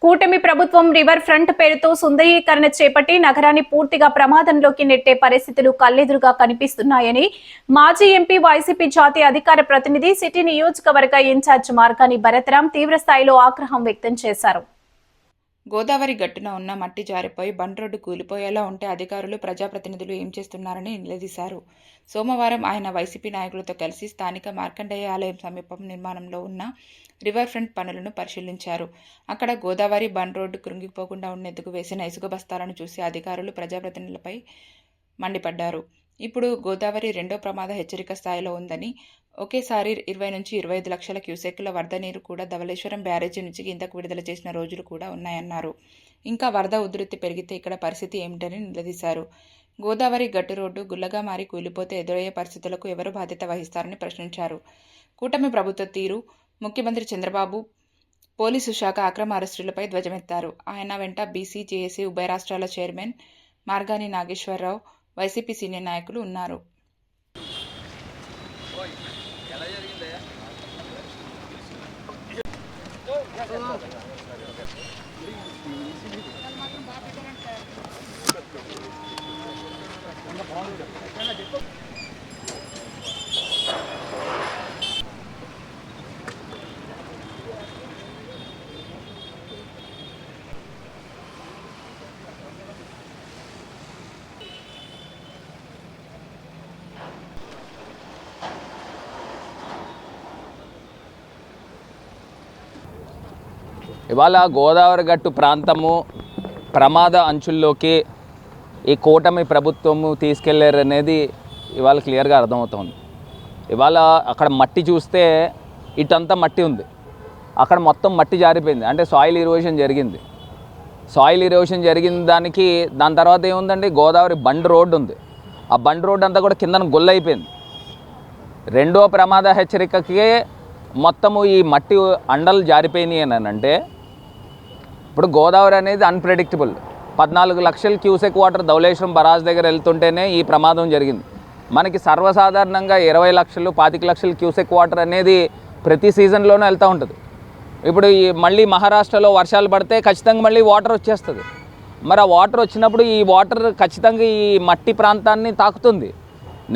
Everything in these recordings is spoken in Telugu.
కూటమి ప్రభుత్వం రివర్ ఫ్రంట్ పేరుతో సుందరీకరణ చేపట్టి నగరాన్ని పూర్తిగా ప్రమాదంలోకి నెట్టే పరిస్థితులు కళ్ళెదురుగా కనిపిస్తున్నాయని మాజీ ఎంపీ వైసీపీ జాతీయ అధికార ప్రతినిధి సిటీ నియోజకవర్గ ఇన్ఛార్జ్ మార్గాని భరతరాం తీవ్రస్థాయిలో ఆగ్రహం వ్యక్తం చేశారు. గోదావరి గట్టున ఉన్న మట్టి జారిపోయి బండ్ రోడ్డు కూలిపోయేలా ఉంటే అధికారులు ప్రజాప్రతినిధులు ఏం చేస్తున్నారని నిలదీశారు. సోమవారం ఆయన వైసీపీ నాయకులతో కలిసి స్థానిక మార్కండేయ ఆలయం సమీపం నిర్మాణంలో ఉన్న రివర్ ఫ్రంట్ పనులను పరిశీలించారు. అక్కడ గోదావరి బండ్ రోడ్డు కృంగిపోకుండా ఉండేందుకు వేసిన ఇసుక బస్తాలను చూసి అధికారులు ప్రజాప్రతినిధులపై మండిపడ్డారు. ఇప్పుడు గోదావరి రెండో ప్రమాద హెచ్చరిక స్థాయిలో ఉందని, ఒకేసారి 20 నుంచి 25 లక్షల క్యూసెక్కుల వరద నీరు కూడా ధవళేశ్వరం బ్యారేజీ నుంచి కిందకు విడుదల చేసిన రోజులు కూడా ఉన్నాయన్నారు. ఇంకా వరద ఉధృతి పెరిగితే ఇక్కడ పరిస్థితి ఏమిటని నిలదీశారు. గోదావరి గట్టు రోడ్డు గుల్లగా మారి కూలిపోతే ఎదురయ్యే పరిస్థితులకు ఎవరు బాధ్యత వహిస్తారని ప్రశ్నించారు. కూటమి ప్రభుత్వ తీరు, ముఖ్యమంత్రి చంద్రబాబు పోలీసు శాఖ అక్రమ అరెస్టులపై ధ్వజమెత్తారు. ఆయన వెంట బీసీ, జేఏసీ ఉభయ రాష్ట్రాల చైర్మన్ మార్గాని నాగేశ్వరరావు, వైసీపీ సీనియర్ నాయకులు ఉన్నారు. ఇవాళ గోదావరి గట్టు ప్రాంతము ప్రమాద అంచుల్లోకి ఈ కూటమి ప్రభుత్వము తీసుకెళ్లారనేది ఇవాళ క్లియర్గా అర్థమవుతుంది. ఇవాళ అక్కడ మట్టి చూస్తే ఇటంతా మట్టి ఉంది, అక్కడ మొత్తం మట్టి జారిపోయింది, అంటే సాయిల్ ఇరోషన్ జరిగింది. సాయిల్ ఇరోషన్ జరిగిన దాని తర్వాత ఏముందండి, గోదావరి బండ్ రోడ్డు ఉంది, ఆ బండ్ రోడ్డు అంతా కూడా కిందన గొల్లైపోయింది. రెండో ప్రమాద హెచ్చరికకే మొత్తము ఈ మట్టి అండలు జారిపోయినాయి అని అంటే, ఇప్పుడు గోదావరి అనేది అన్ప్రెడిక్టబుల్. 14 లక్షల క్యూసెక్ వాటర్ ధవళేశ్వరం బరాజ్ దగ్గర వెళ్తుంటేనే ఈ ప్రమాదం జరిగింది. మనకి సర్వసాధారణంగా 20 లక్షలు 25 లక్షల క్యూసెక్ వాటర్ అనేది ప్రతి సీజన్లోనూ వెళ్తూ ఉంటుంది. ఇప్పుడు ఈ మళ్ళీ మహారాష్ట్రలో వర్షాలు పడితే ఖచ్చితంగా మళ్ళీ వాటర్ వచ్చేస్తుంది. మరి ఆ వాటర్ వచ్చినప్పుడు ఈ వాటర్ ఖచ్చితంగా ఈ మట్టి ప్రాంతాన్ని తాకుతుంది.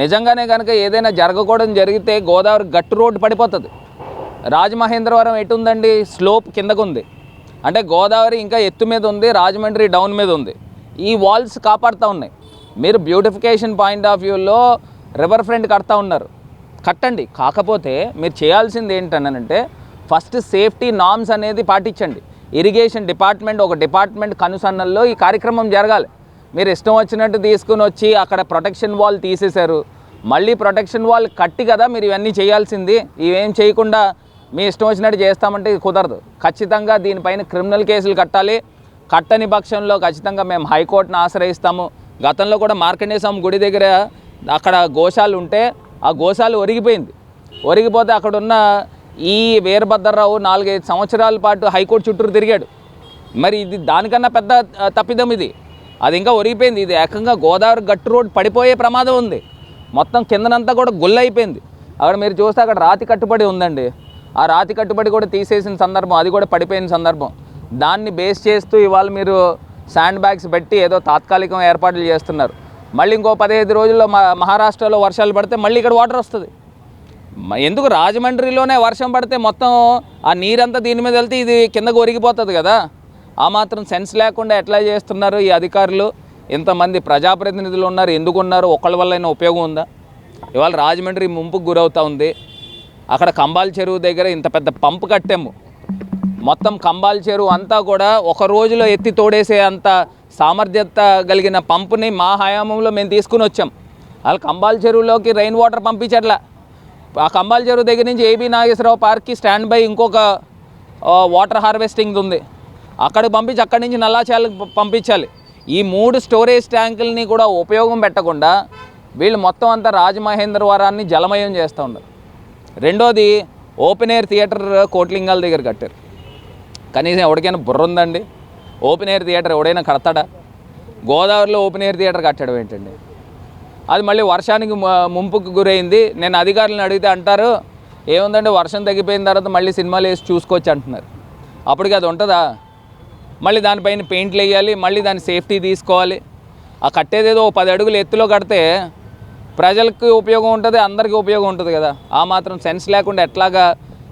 నిజంగానే కనుక ఏదైనా జరగకూడదు జరిగితే గోదావరి గట్టు రోడ్డు పడిపోతుంది. రాజమహేంద్రవరం ఎటు ఉందండి, స్లోప్ కిందకు ఉంది, అంటే గోదావరి ఇంకా ఎత్తు మీద ఉంది, రాజమండ్రి డౌన్ మీద ఉంది. ఈ వాల్స్ కాపాడుతూ ఉన్నాయి. మీరు బ్యూటిఫికేషన్ పాయింట్ ఆఫ్ వ్యూలో రివర్ ఫ్రంట్ కడతా ఉన్నారు, కట్టండి. కాకపోతే మీరు చేయాల్సింది ఏంటనంటే ఫస్ట్ సేఫ్టీ నార్మ్స్ అనేది పాటించండి. ఇరిగేషన్ డిపార్ట్మెంట్ ఒక డిపార్ట్మెంట్ కనుసన్నల్లో ఈ కార్యక్రమం జరగాలి. మీరు ఇష్టం వచ్చినట్టు తీసుకుని వచ్చి అక్కడ ప్రొటెక్షన్ వాల్ తీసేశారు, మళ్ళీ ప్రొటెక్షన్ వాల్ కట్టి కదా మీరు ఇవన్నీ చేయాల్సింది. ఇవేం చేయకుండా మీ ఇష్టం వచ్చినట్టు చేస్తామంటే కుదరదు. ఖచ్చితంగా దీనిపైన క్రిమినల్ కేసులు కట్టాలి. కట్టని పక్షంలో ఖచ్చితంగా మేము హైకోర్టును ఆశ్రయిస్తాము. గతంలో కూడా మార్కండేయ స్వామి గుడి దగ్గర అక్కడ గోశాలు ఉంటే ఆ గోశాలు ఒరిగిపోతే అక్కడున్న ఈ వీరభద్రరావు 4-5 సంవత్సరాల పాటు హైకోర్టు చుట్టూరు తిరిగాడు. మరి ఇది దానికన్నా పెద్ద తప్పిదం ఇది. అది ఇంకా ఒరిగిపోయింది. ఇది ఏకంగా గోదావరి గట్టు రోడ్ పడిపోయే ప్రమాదం ఉంది. మొత్తం కిందనంతా కూడా గుల్లైపోయింది. అక్కడ మీరు చూస్తే అక్కడ రాతి కట్టుబడి ఉందండి, ఆ రాతి కట్టుబడి కూడా తీసేసిన సందర్భం, అది కూడా పడిపోయిన సందర్భం. దాన్ని బేస్ చేస్తూ ఇవాళ మీరు శాండ్ బ్యాగ్స్ పెట్టి ఏదో తాత్కాలికం ఏర్పాట్లు చేస్తున్నారు. మళ్ళీ ఇంకో 15 రోజుల్లో మహారాష్ట్రలో వర్షాలు పడితే మళ్ళీ ఇక్కడ వాటర్ వస్తుంది. ఎందుకు రాజమండ్రిలోనే వర్షం పడితే మొత్తం ఆ నీరంతా దీని మీద వెళ్తే ఇది కిందకు ఒరిగిపోతుంది కదా. ఆ మాత్రం సెన్స్ లేకుండా ఎట్లా చేస్తున్నారు ఈ అధికారులు? ఇంతమంది ప్రజాప్రతినిధులు ఉన్నారు, ఎందుకున్నారు? ఒకళ్ళ వల్లైనా ఉపయోగం ఉందా? ఇవాళ రాజమండ్రి ముంపుకు గురవుతూ ఉంది. అక్కడ కంబాల్ చెరువు దగ్గర ఇంత పెద్ద పంపు కట్టాము, మొత్తం కంబాల్ చెరువు అంతా కూడా ఒక రోజులో ఎత్తి తోడేసే అంత సామర్థ్యత కలిగిన పంపుని మా హయాంలో మేము తీసుకుని వచ్చాం. వాళ్ళు కంబాల్ చెరువులోకి రెయిన్ వాటర్ పంపించట్లా. ఆ కంబాల్ చెరువు దగ్గర నుంచి ఏబీ నాగేశ్వరరావు పార్క్కి స్టాండ్ బై ఇంకొక వాటర్ హార్వెస్టింగ్ ఉంది, అక్కడికి పంపించి అక్కడి నుంచి నల్లాచాలకు పంపించాలి. ఈ 3 స్టోరేజ్ ట్యాంకులని కూడా ఉపయోగం పెట్టకుండా వీళ్ళు మొత్తం అంతా రాజమహేంద్రవరాన్ని జలమయం చేస్తూ ఉన్నారు. రెండోది ఓపెన్ ఎయిర్ థియేటర్ కోట్లింగాల దగ్గర కట్టారు. కనీసం ఎవరికైనా బుర్ర ఉందండి? ఓపెన్ ఎయిర్ థియేటర్ ఎవడైనా కడతాడా? గోదావరిలో ఓపెన్ ఎయిర్ థియేటర్ కట్టడం ఏంటండి? అది మళ్ళీ వర్షానికి ముంపుకు గురైంది. నేను అధికారులను అడిగితే అంటారు, ఏముందంటే వర్షం తగ్గిపోయిన తర్వాత మళ్ళీ సినిమాలు వేసి చూసుకోవచ్చు అంటున్నారు. అప్పటికి అది ఉంటుందా? మళ్ళీ దానిపైన పెయింట్లు వేయాలి, మళ్ళీ దాని సేఫ్టీ తీసుకోవాలి. ఆ కట్టేదేదో 10 అడుగులు ఎత్తులో కడితే ప్రజలకు ఉపయోగం ఉంటుంది, అందరికీ ఉపయోగం ఉంటుంది కదా. ఆ మాత్రం సెన్స్ లేకుండా ఎట్లాగా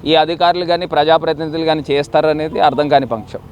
ఈ అధికారులు కానీ ప్రజాప్రతినిధులు కానీ చేస్తారు అనేది అర్థం కాని పక్షం.